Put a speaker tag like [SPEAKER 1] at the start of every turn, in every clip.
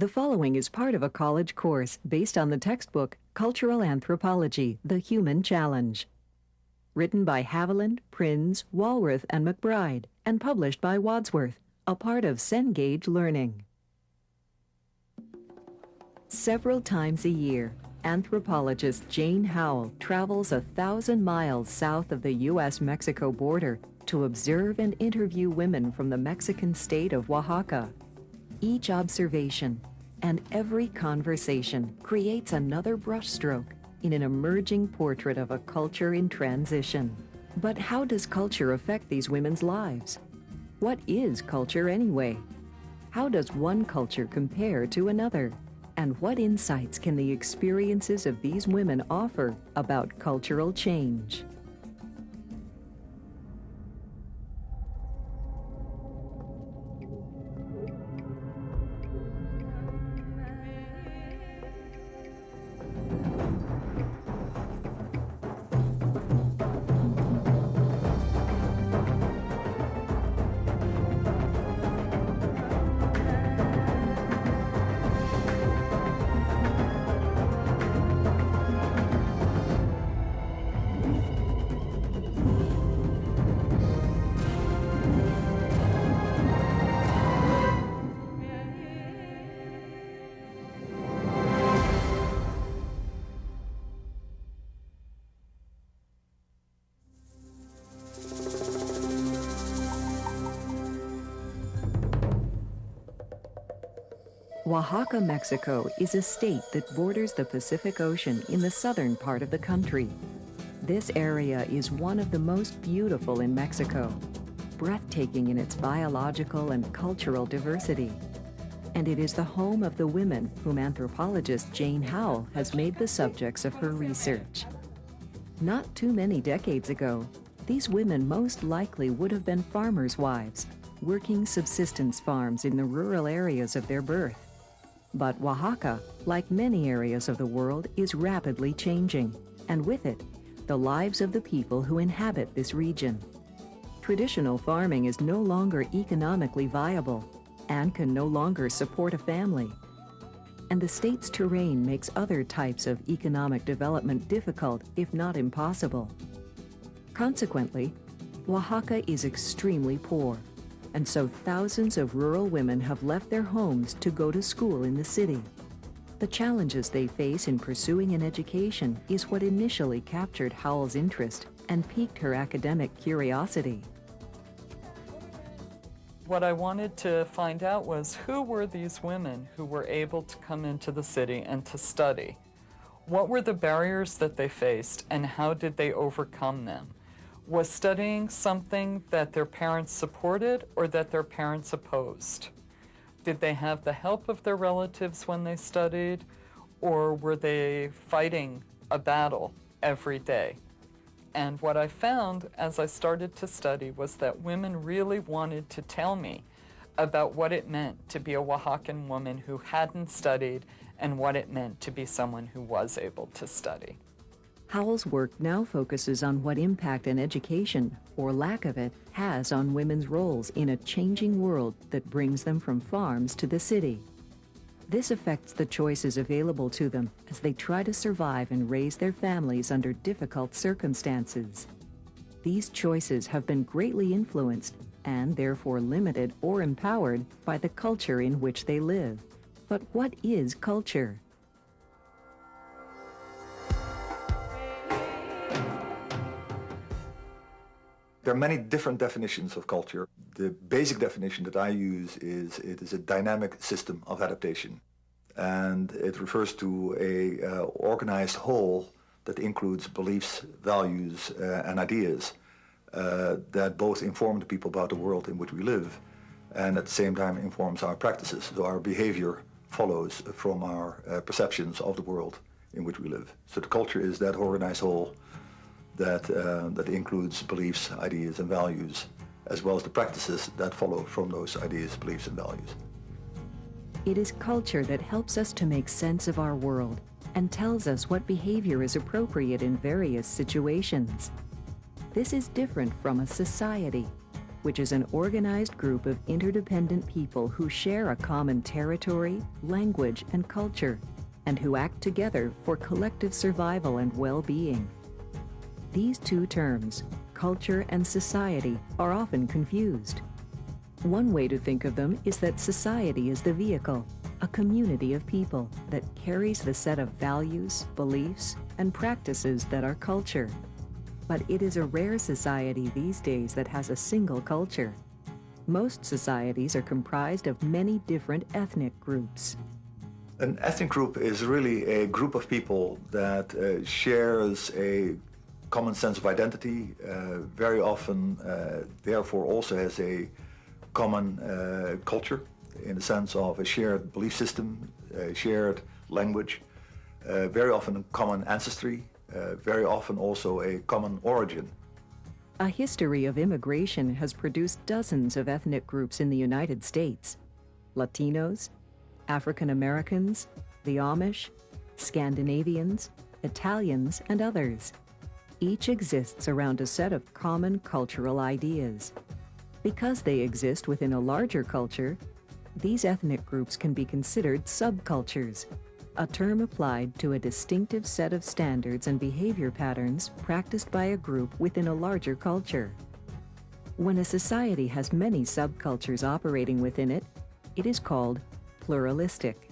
[SPEAKER 1] The following is part of a college course based on the textbook Cultural Anthropology, The Human Challenge. Written by Haviland, Prins, Walworth, and McBride, and published by Wadsworth, a part of Cengage Learning. Several times a year, anthropologist Jane Howell travels 1,000 miles south of the U.S.-Mexico border to observe and interview women from the Mexican state of Oaxaca. Each observation and every conversation creates another brushstroke in an emerging portrait of a culture in transition. But how does culture affect these women's lives? What is culture anyway? How does one culture compare to another? And what insights can the experiences of these women offer about cultural change? Oaxaca, Mexico is a state that borders the Pacific Ocean in the southern part of the country. This area is one of the most beautiful in Mexico, breathtaking in its biological and cultural diversity. And it is the home of the women whom anthropologist Jane Howell has made the subjects of her research. Not too many decades ago, these women most likely would have been farmers' wives, working subsistence farms in the rural areas of their birth. But Oaxaca, like many areas of the world, is rapidly changing, and with it, the lives of the people who inhabit this region. Traditional farming is no longer economically viable and can no longer support a family. And the state's terrain makes other types of economic development difficult, if not impossible. Consequently, Oaxaca is extremely poor. And so thousands of rural women have left their homes to go to school in the city. The challenges they face in pursuing an education is what initially captured Howell's interest and piqued her academic curiosity.
[SPEAKER 2] What I wanted to find out was who were these women who were able to come into the city and to study? What were the barriers that they faced and how did they overcome them? Was studying something that their parents supported or that their parents opposed? Did they have the help of their relatives when they studied, or were they fighting a battle every day? And what I found as I started to study was that women really wanted to tell me about what it meant to be a Oaxacan woman who hadn't studied and what it meant to be someone who was able to study.
[SPEAKER 1] Howell's work now focuses on what impact an education, or lack of it, has on women's roles in a changing world that brings them from farms to the city. This affects the choices available to them as they try to survive and raise their families under difficult circumstances. These choices have been greatly influenced and therefore limited or empowered by the culture in which they live. But what is culture?
[SPEAKER 3] There are many different definitions of culture. The basic definition that I use is it is a dynamic system of adaptation. And it refers to a organized whole that includes beliefs, values, and ideas that both inform the people about the world in which we live and at the same time informs our practices. So our behavior follows from our perceptions of the world in which we live. So the culture is that organized whole that includes beliefs, ideas, and values, as well as the practices that follow from those ideas, beliefs, and values.
[SPEAKER 1] It is culture that helps us to make sense of our world and tells us what behavior is appropriate in various situations. This is different from a society. which is an organized group of interdependent people who share a common territory, language, and culture, and who act together for collective survival and well-being. These two terms, culture and society, are often confused. One way to think of them is that society is the vehicle, a community of people that carries the set of values, beliefs, and practices that are culture. But it is a rare society these days that has a single culture. Most societies are comprised of many different ethnic groups.
[SPEAKER 3] An ethnic group is really a group of people that shares a common sense of identity, very often therefore also has a common culture in the sense of a shared belief system, a shared language, very often a common ancestry, very often also a common origin.
[SPEAKER 1] A history of immigration has produced dozens of ethnic groups in the United States. Latinos, African Americans, the Amish, Scandinavians, Italians, and others. Each exists around a set of common cultural ideas. Because they exist within a larger culture, these ethnic groups can be considered subcultures, a term applied to a distinctive set of standards and behavior patterns practiced by a group within a larger culture. When a society has many subcultures operating within it, it is called pluralistic.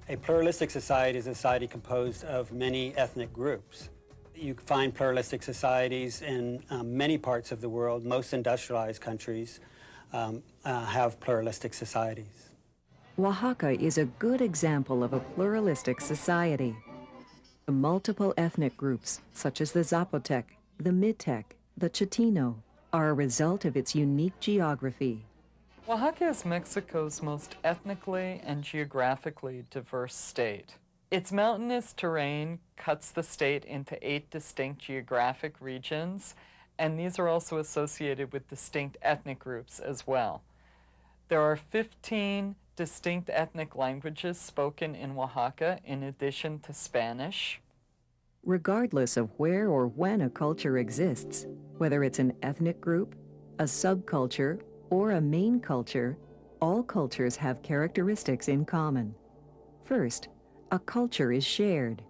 [SPEAKER 4] A pluralistic society is a society composed of many ethnic groups. You find pluralistic societies in many parts of the world. Most industrialized countries have pluralistic societies.
[SPEAKER 1] Oaxaca is a good example of a pluralistic society. The multiple ethnic groups, such as the Zapotec, the Mitec, the Chitino, are a result of its unique geography.
[SPEAKER 2] Oaxaca is Mexico's most ethnically and geographically diverse state. Its mountainous terrain cuts the state into 8 distinct geographic regions, and these are also associated with distinct ethnic groups as well. There are 15 distinct ethnic languages spoken in Oaxaca in addition to Spanish.
[SPEAKER 1] Regardless of where or when a culture exists, whether it's an ethnic group, a subculture, or a main culture, all cultures have characteristics in common. First, a culture is shared.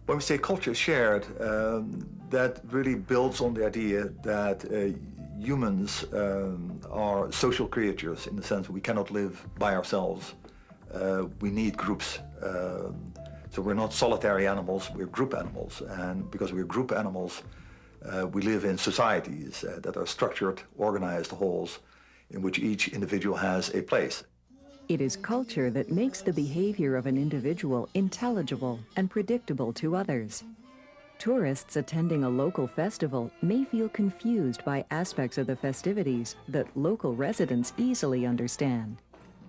[SPEAKER 3] When we say culture is shared, that really builds on the idea that humans are social creatures in the sense we cannot live by ourselves. We need groups. So we're not solitary animals, we're group animals. And because we're group animals, we live in societies that are structured, organized wholes in which each individual has a place.
[SPEAKER 1] It is culture that makes the behavior of an individual intelligible and predictable to others. Tourists attending a local festival may feel confused by aspects of the festivities that local residents easily understand.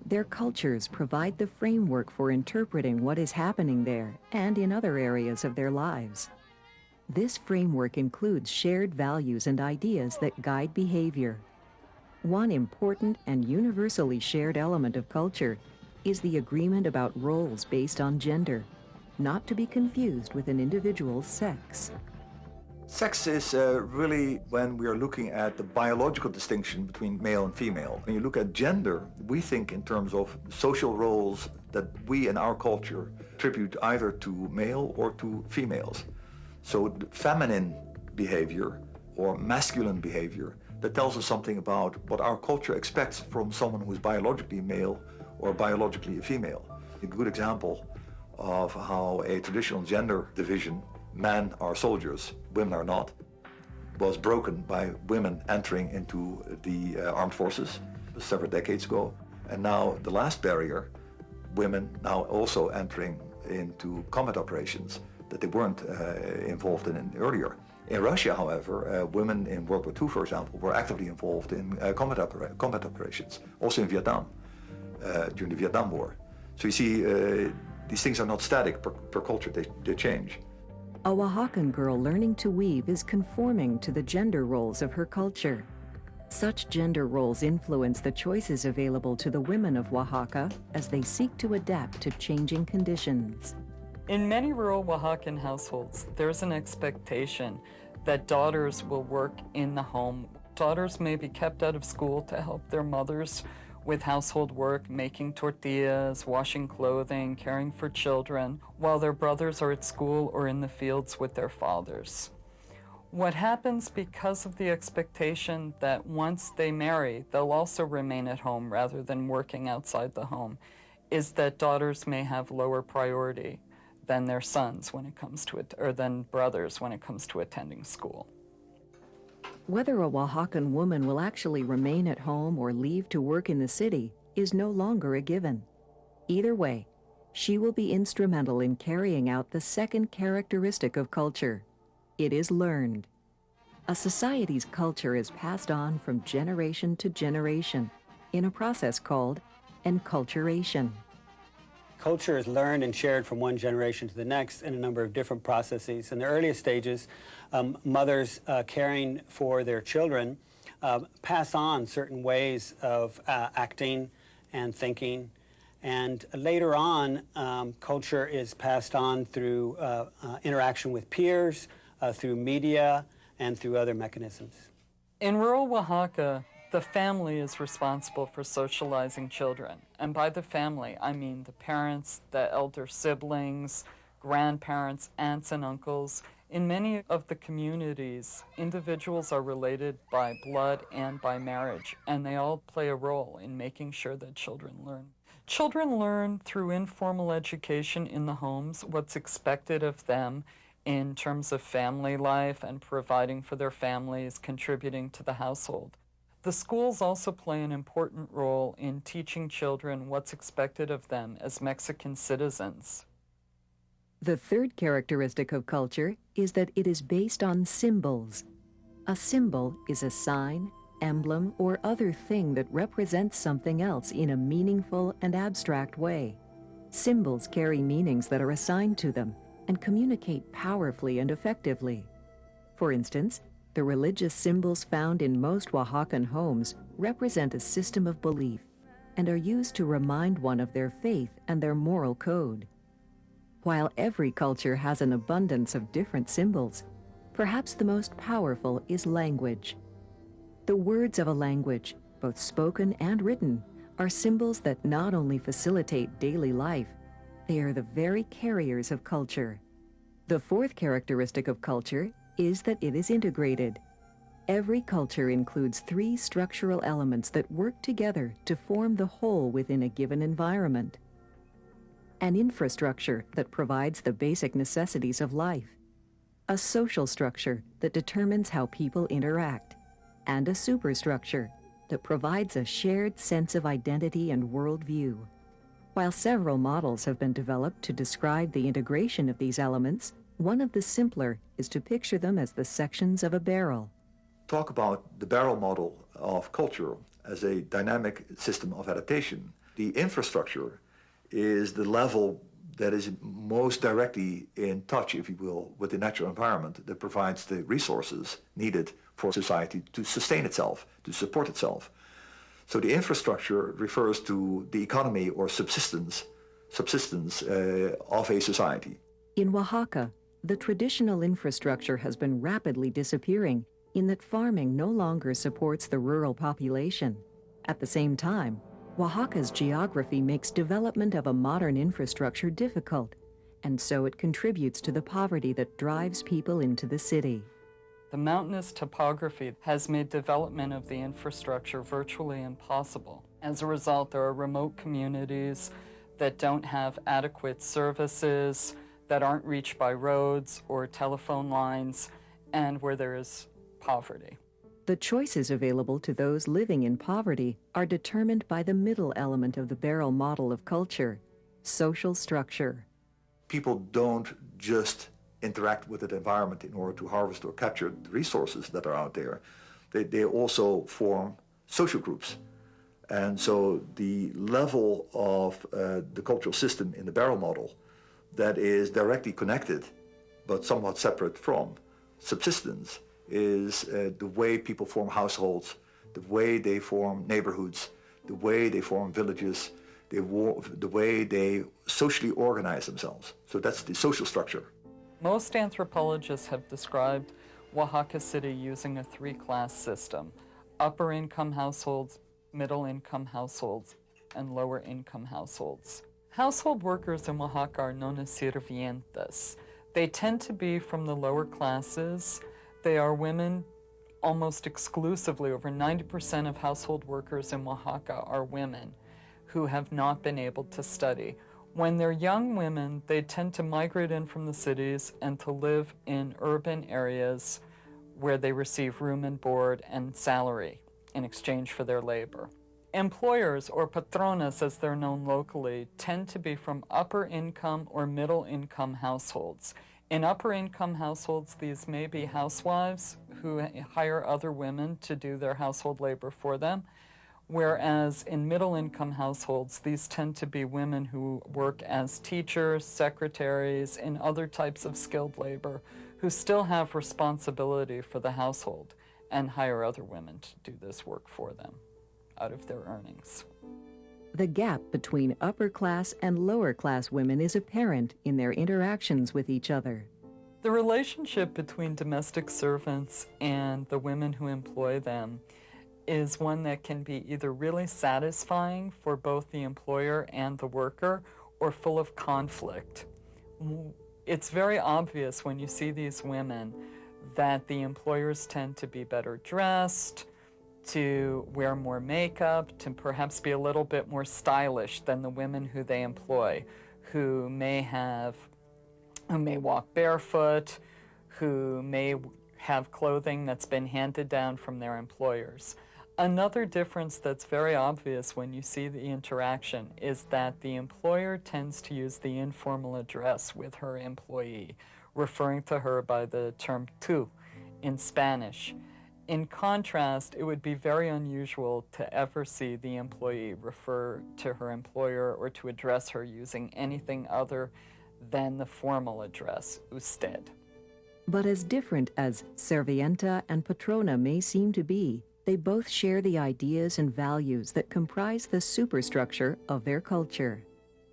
[SPEAKER 1] Their cultures provide the framework for interpreting what is happening there and in other areas of their lives. This framework includes shared values and ideas that guide behavior. One important and universally shared element of culture is the agreement about roles based on gender, not to be confused with an individual's sex.
[SPEAKER 3] Sex is really when we are looking at the biological distinction between male and female. When you look at gender, we think in terms of social roles that we in our culture attribute either to male or to females. So feminine behavior or masculine behavior, that tells us something about what our culture expects from someone who is biologically male or biologically a female. A good example of how a traditional gender division, men are soldiers, women are not, was broken by women entering into the armed forces several decades ago. And now the last barrier, women now also entering into combat operations that they weren't involved in earlier. In Russia, however, women in World War II, for example, were actively involved in combat operations, also in Vietnam, during the Vietnam War. So you see, these things are not static per culture, they change.
[SPEAKER 1] A Oaxacan girl learning to weave is conforming to the gender roles of her culture. Such gender roles influence the choices available to the women of Oaxaca as they seek to adapt to changing conditions.
[SPEAKER 2] In many rural Oaxacan households, there's an expectation that daughters will work in the home. Daughters may be kept out of school to help their mothers with household work, making tortillas, washing clothing, caring for children, while their brothers are at school or in the fields with their fathers. What happens because of the expectation that once they marry, they'll also remain at home rather than working outside the home, is that daughters may have lower priority than their sons when it comes to it, or than brothers when it comes to attending school.
[SPEAKER 1] Whether a Oaxacan woman will actually remain at home or leave to work in the city is no longer a given. Either way, she will be instrumental in carrying out the second characteristic of culture. It is learned. A society's culture is passed on from generation to generation in a process called enculturation.
[SPEAKER 4] Culture is learned and shared from one generation to the next in a number of different processes. In the earliest stages, mothers caring for their children pass on certain ways of acting and thinking. And later on, culture is passed on through interaction with peers, through media, and through other mechanisms.
[SPEAKER 2] In rural Oaxaca, the family is responsible for socializing children. And by the family, I mean the parents, the elder siblings, grandparents, aunts and uncles. In many of the communities, individuals are related by blood and by marriage, and they all play a role in making sure that children learn. Children learn through informal education in the homes what's expected of them in terms of family life and providing for their families, contributing to the household. The schools also play an important role in teaching children what's expected of them as Mexican citizens.
[SPEAKER 1] The third characteristic of culture is that it is based on symbols. A symbol is a sign, emblem, or other thing that represents something else in a meaningful and abstract way. Symbols carry meanings that are assigned to them and communicate powerfully and effectively. For instance, the religious symbols found in most Oaxacan homes represent a system of belief and are used to remind one of their faith and their moral code. While every culture has an abundance of different symbols, perhaps the most powerful is language. The words of a language, both spoken and written, are symbols that not only facilitate daily life, they are the very carriers of culture. The fourth characteristic of culture is that it is integrated. Every culture includes three structural elements that work together to form the whole within a given environment. An infrastructure that provides the basic necessities of life, a social structure that determines how people interact, and a superstructure that provides a shared sense of identity and worldview. While several models have been developed to describe the integration of these elements, one of the simpler is to picture them as the sections of a barrel.
[SPEAKER 3] Talk about the barrel model of culture as a dynamic system of adaptation. The infrastructure is the level that is most directly in touch, if you will, with the natural environment that provides the resources needed for society to sustain itself, to support itself. So the infrastructure refers to the economy or subsistence of a society.
[SPEAKER 1] In Oaxaca, the traditional infrastructure has been rapidly disappearing in that farming no longer supports the rural population. At the same time, Oaxaca's geography makes development of a modern infrastructure difficult, and so it contributes to the poverty that drives people into the city.
[SPEAKER 2] The mountainous topography has made development of the infrastructure virtually impossible. As a result, there are remote communities that don't have adequate services, that aren't reached by roads or telephone lines, and where there is poverty.
[SPEAKER 1] The choices available to those living in poverty are determined by the middle element of the barrel model of culture, social structure.
[SPEAKER 3] People don't just interact with the environment in order to harvest or capture the resources that are out there. They also form social groups. And so the level of the cultural system in the barrel model that is directly connected but somewhat separate from subsistence is the way people form households, the way they form neighborhoods, the way they form villages, the way they socially organize themselves. So that's the social structure.
[SPEAKER 2] Most anthropologists have described Oaxaca City using a three-class system: upper-income households, middle-income households, and lower-income households. Household workers in Oaxaca are known as sirvientas. They tend to be from the lower classes. They are women almost exclusively. Over 90% of household workers in Oaxaca are women who have not been able to study. When they're young women, they tend to migrate in from the cities and to live in urban areas where they receive room and board and salary in exchange for their labor. Employers, or patronas as they're known locally, tend to be from upper income or middle income households. In upper income households, these may be housewives who hire other women to do their household labor for them, whereas in middle income households, these tend to be women who work as teachers, secretaries, and other types of skilled labor who still have responsibility for the household and hire other women to do this work for them out of their earnings.
[SPEAKER 1] The gap between upper-class and lower-class women is apparent in their interactions with each other.
[SPEAKER 2] The relationship between domestic servants and the women who employ them is one that can be either really satisfying for both the employer and the worker, or full of conflict. It's very obvious when you see these women that the employers tend to be better dressed, to wear more makeup, to perhaps be a little bit more stylish than the women who they employ, who may walk barefoot, who may have clothing that's been handed down from their employers. Another difference that's very obvious when you see the interaction is that the employer tends to use the informal address with her employee, referring to her by the term tú in Spanish. In contrast, it would be very unusual to ever see the employee refer to her employer or to address her using anything other than the formal address, usted.
[SPEAKER 1] But as different as servienta and patrona may seem to be, they both share the ideas and values that comprise the superstructure of their culture.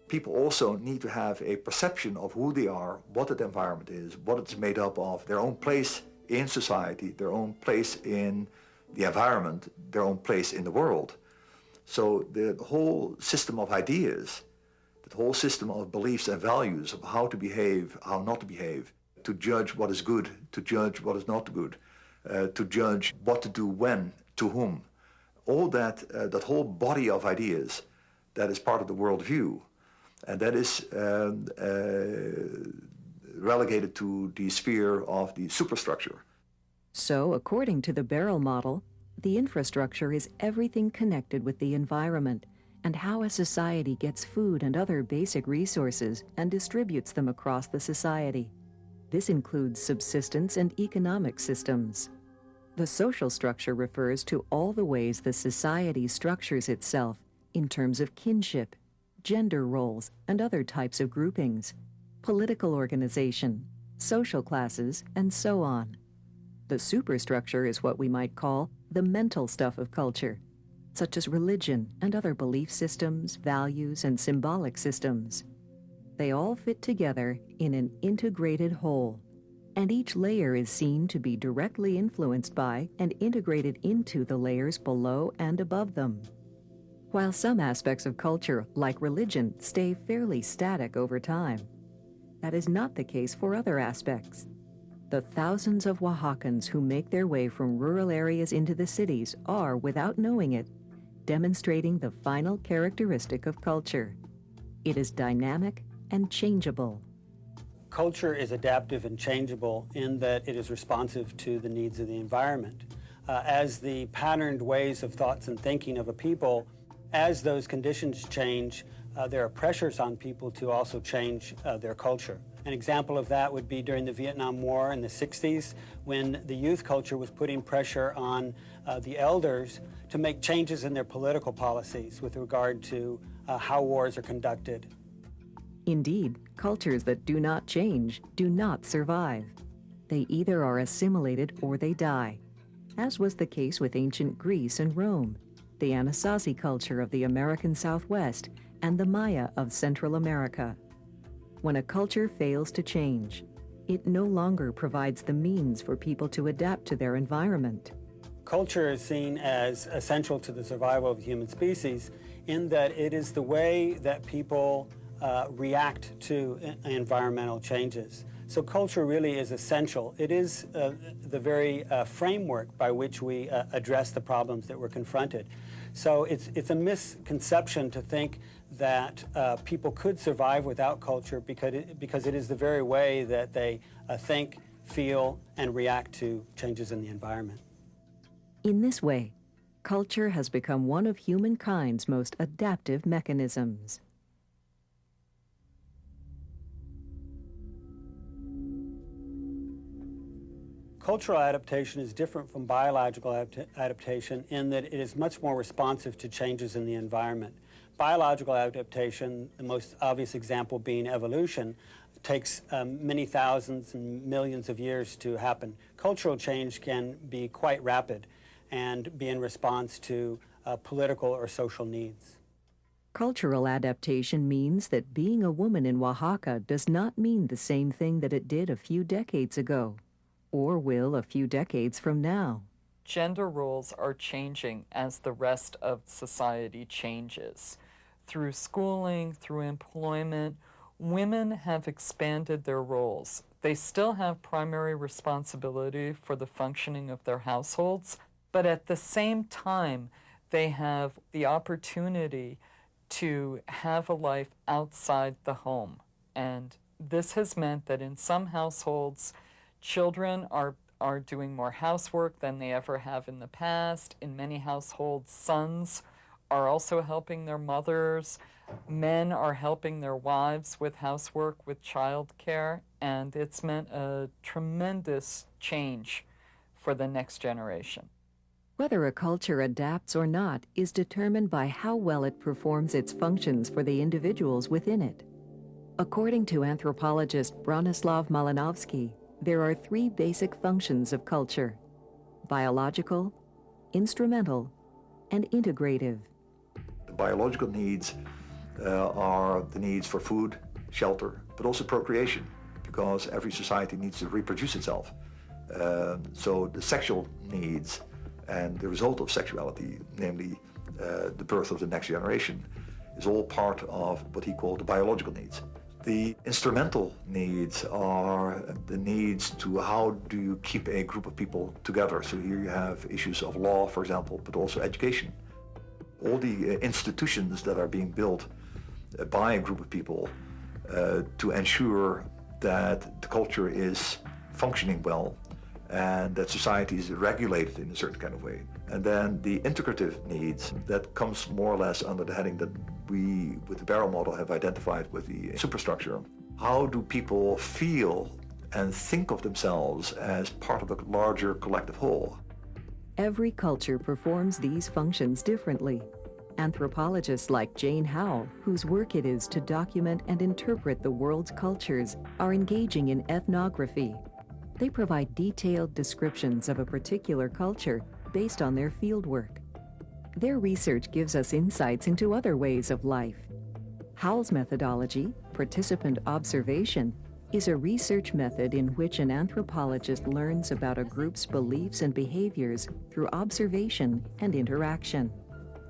[SPEAKER 3] People also need to have a perception of who they are, what the environment is, what it's made up of, their own place in society, their own place in the environment, their own place in the world. So the whole system of ideas, the whole system of beliefs and values of how to behave, how not to behave, to judge what is good, to judge what is not good, to judge what to do when, to whom. All that, that whole body of ideas, that is part of the worldview. And that is relegated to the sphere of the superstructure.
[SPEAKER 1] So, according to the barrel model, the infrastructure is everything connected with the environment and how a society gets food and other basic resources and distributes them across the society. This includes subsistence and economic systems. The social structure refers to all the ways the society structures itself in terms of kinship, gender roles, and other types of groupings, political organization, social classes, and so on. The superstructure is what we might call the mental stuff of culture, such as religion and other belief systems, values, and symbolic systems. They all fit together in an integrated whole, and each layer is seen to be directly influenced by and integrated into the layers below and above them. While some aspects of culture, like religion, stay fairly static over time, that is not the case for other aspects. The thousands of Oaxacans who make their way from rural areas into the cities are, without knowing it, demonstrating the final characteristic of culture. It is dynamic and changeable.
[SPEAKER 4] Culture is adaptive and changeable in that it is responsive to the needs of the environment. As the patterned ways of thoughts and thinking of a people, as those conditions change, there are pressures on people to also change their culture. An example of that would be during the Vietnam War in the 60s, when the youth culture was putting pressure on the elders to make changes in their political policies with regard to how wars are conducted.
[SPEAKER 1] Indeed, cultures that do not change do not survive. They either are assimilated or they die, as was the case with ancient Greece and Rome, the Anasazi culture of the American Southwest, and the Maya of Central America. When a culture fails to change, it no longer provides the means for people to adapt to their environment.
[SPEAKER 4] Culture is seen as essential to the survival of the human species in that it is the way that people react to environmental changes. So culture really is essential. It is the very framework by which we address the problems that we're confronted. So it's a misconception to think that people could survive without culture because it is the very way that they think, feel, and react to changes in the environment.
[SPEAKER 1] In this way, culture has become one of humankind's most adaptive mechanisms.
[SPEAKER 4] Cultural adaptation is different from biological adaptation in that it is much more responsive to changes in the environment. Biological adaptation, the most obvious example being evolution, takes many thousands and millions of years to happen. Cultural change can be quite rapid and be in response to political or social needs.
[SPEAKER 1] Cultural adaptation means that being a woman in Oaxaca does not mean the same thing that it did a few decades ago, or will a few decades from now.
[SPEAKER 2] Gender roles are changing as the rest of society changes. Through schooling, through employment, women have expanded their roles. They still have primary responsibility for the functioning of their households, but at the same time, they have the opportunity to have a life outside the home. And this has meant that in some households, children are doing more housework than they ever have in the past. In many households, sons are also helping their mothers. Men are helping their wives with housework, with childcare, and it's meant a tremendous change for the next generation.
[SPEAKER 1] Whether a culture adapts or not is determined by how well it performs its functions for the individuals within it. According to anthropologist Bronislaw Malinowski, there are three basic functions of culture: biological, instrumental, and integrative.
[SPEAKER 3] The biological needs are the needs for food, shelter, but also procreation, because every society needs to reproduce itself. So the sexual needs and the result of sexuality, namely the birth of the next generation, is all part of what he called the biological needs. The instrumental needs are the needs to how do you keep a group of people together. So here you have issues of law, for example, but also education. All the institutions that are being built by a group of people to ensure that the culture is functioning well and that society is regulated in a certain kind of way. And then the integrative needs, that comes more or less under the heading that we, with the Barrow model, have identified with the superstructure. How do people feel and think of themselves as part of a larger collective whole?
[SPEAKER 1] Every culture performs these functions differently. Anthropologists like Jane Howell, whose work it is to document and interpret the world's cultures, are engaging in ethnography. They provide detailed descriptions of a particular culture based on their fieldwork. Their research gives us insights into other ways of life. Howell's methodology, participant observation, is a research method in which an anthropologist learns about a group's beliefs and behaviors through observation and interaction.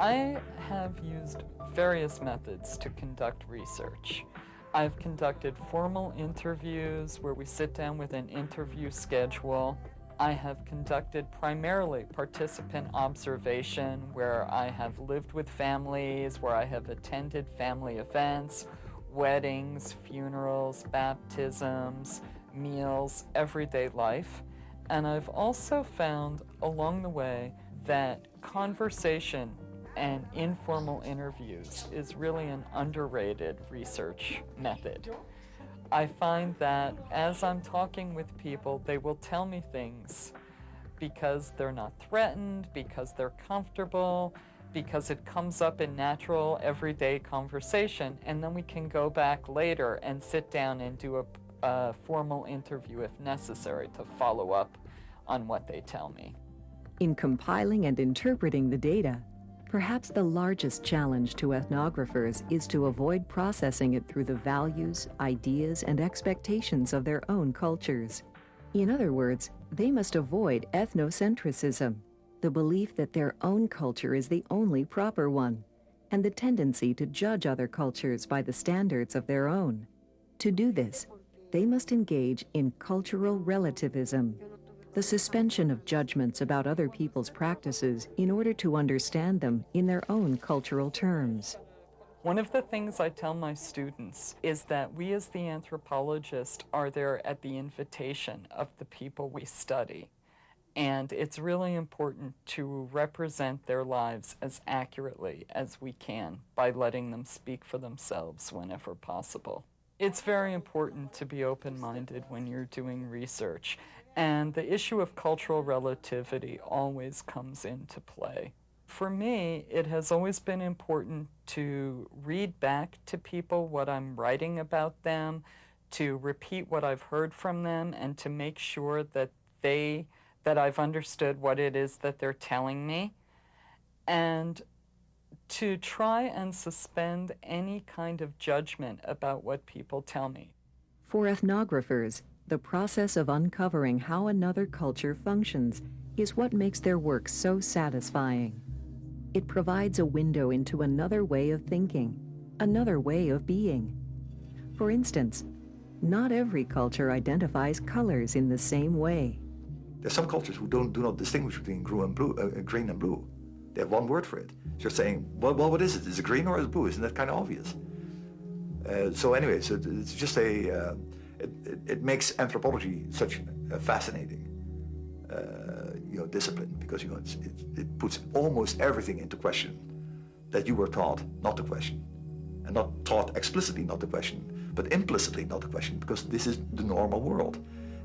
[SPEAKER 2] I have used various methods to conduct research. I've conducted formal interviews where we sit down with an interview schedule. I have conducted primarily participant observation, where I have lived with families, where I have attended family events, weddings, funerals, baptisms, meals, everyday life. And I've also found along the way that conversation and informal interviews is really an underrated research method. I find that as I'm talking with people, they will tell me things because they're not threatened, because they're comfortable, because it comes up in natural, everyday conversation, and then we can go back later and sit down and do a formal interview if necessary to follow up on what they tell me.
[SPEAKER 1] In compiling and interpreting the data, Perhaps the largest challenge to ethnographers is to avoid processing it through the values, ideas, and expectations of their own cultures. In other words, they must avoid ethnocentrism, the belief that their own culture is the only proper one, and the tendency to judge other cultures by the standards of their own. To do this, they must engage in cultural relativism, the suspension of judgments about other people's practices in order to understand them in their own cultural terms.
[SPEAKER 2] One of the things I tell my students is that we as the anthropologists are there at the invitation of the people we study. And it's really important to represent their lives as accurately as we can by letting them speak for themselves whenever possible. It's very important to be open-minded when you're doing research, and the issue of cultural relativity always comes into play. For me, it has always been important to read back to people what I'm writing about them, to repeat what I've heard from them, and to make sure that I've understood what it is that they're telling me, and to try and suspend any kind of judgment about what people tell me.
[SPEAKER 1] For ethnographers, the process of uncovering how another culture functions is what makes their work so satisfying. It provides a window into another way of thinking, another way of being. For instance, not every culture identifies colors in the same way.
[SPEAKER 3] There's some cultures who do not distinguish between green and blue. They have one word for it. So you're saying, well, what is it? Is it green or is it blue? Isn't that kind of obvious? So anyway, so it's just it makes anthropology such a fascinating discipline, because it puts almost everything into question that you were taught not to question, and not taught explicitly not to question, but implicitly not to question, because this is the normal world.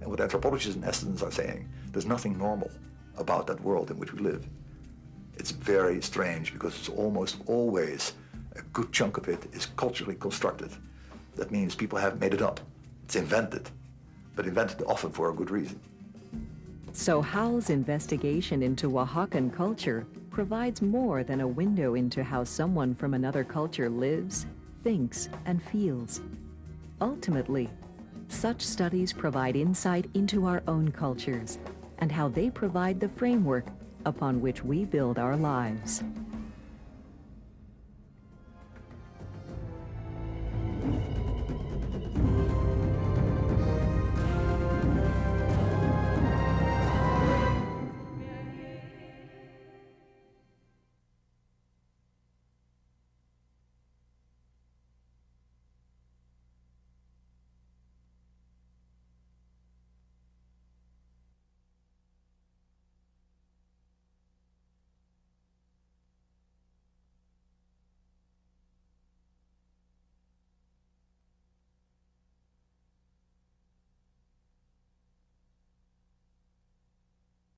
[SPEAKER 3] And what anthropologists in essence are saying, there's nothing normal about that world in which we live. It's very strange, because it's almost always a good chunk of it is culturally constructed. That means people have made it up. It's invented, but invented often for a good reason.
[SPEAKER 1] So Howell's investigation into Oaxacan culture provides more than a window into how someone from another culture lives, thinks, and feels. Ultimately, such studies provide insight into our own cultures and how they provide the framework upon which we build our lives.